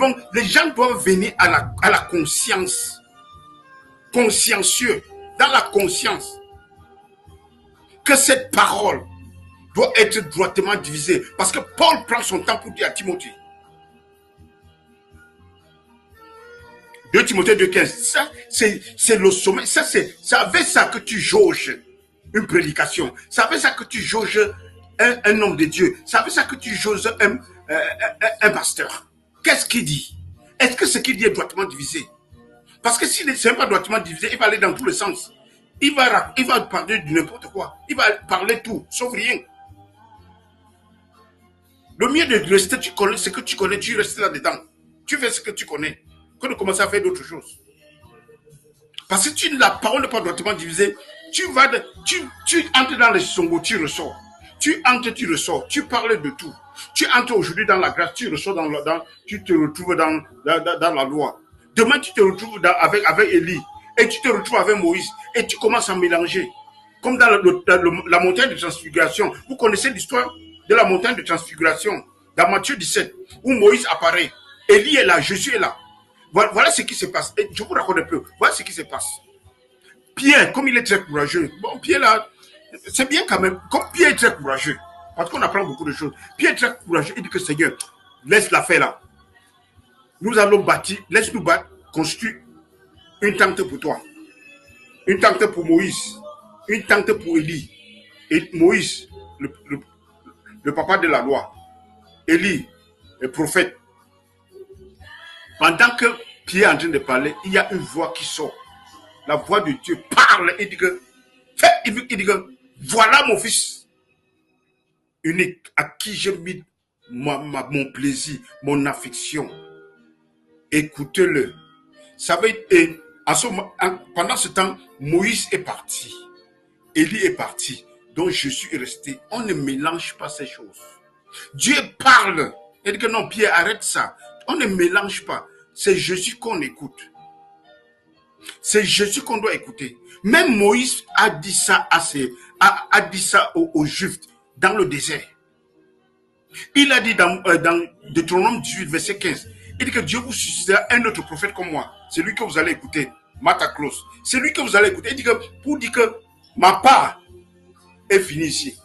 Donc, les gens doivent venir à la conscience. Consciencieux, dans la conscience, que cette parole doit être droitement divisée. Parce que Paul prend son temps pour dire à Timothée. 2 Timothée 2,15. Ça, c'est le sommet. Ça, c'est avec ça que tu jauges une prédication. C'est avec ça que tu jauges un homme de Dieu. C'est avec ça que tu jauges un pasteur. Qu'est-ce qu'il dit? Est-ce que ce qu'il dit est droitement divisé? Parce que s'il n'est pas droitement divisé, il va aller dans tous les sens. Il va parler de n'importe quoi. Il va parler tout, sauf rien. Le mieux de rester, tu connais ce que tu connais, tu restes là-dedans. Tu fais ce que tu connais, que de commencer à faire d'autres choses. Parce que la parole n'est pas droitement divisée, tu entres dans les songos, tu ressors. Tu entres, tu ressors. Tu parles de tout. Tu entres aujourd'hui dans la grâce, tu ressors tu te retrouves dans la loi. Demain, tu te retrouves avec Élie. Et tu te retrouves avec Moïse. Et tu commences à mélanger. Comme dans la montagne de transfiguration. Vous connaissez l'histoire de la montagne de transfiguration. Dans Matthieu 17. Où Moïse apparaît. Élie est là. Jésus est là. Voilà ce qui se passe. Et je vous raconte un peu. Voilà ce qui se passe. Pierre, comme il est très courageux. Bon, Pierre là, c'est bien quand même. Comme Pierre est très courageux. Parce qu'on apprend beaucoup de choses. Pierre est très courageux. Il dit que Seigneur, laisse la faire là. Nous allons bâtir, laisse-nous construire une tente pour toi. Une tente pour Moïse. Une tente pour Élie. Et Moïse, le papa de la loi. Élie, le prophète. Pendant que Pierre est en train de parler, il y a une voix qui sort. La voix de Dieu parle et dit que, voilà mon fils unique à qui j'ai mis mon plaisir, mon affection. Écoutez-le. Ça veut être, pendant ce temps, Moïse est parti. Élie est parti. Donc Jésus est resté. On ne mélange pas ces choses. Dieu parle. Il dit que non, Pierre, arrête ça. On ne mélange pas. C'est Jésus qu'on écoute. C'est Jésus qu'on doit écouter. Même Moïse a dit ça aux Juifs dans le désert. Il a dit dans Deutéronome 18, verset 15. Il dit que Dieu vous suscitera un autre prophète comme moi. C'est lui que vous allez écouter. Mataklos. C'est lui que vous allez écouter. Il dit que pour dire que ma part est finie ici.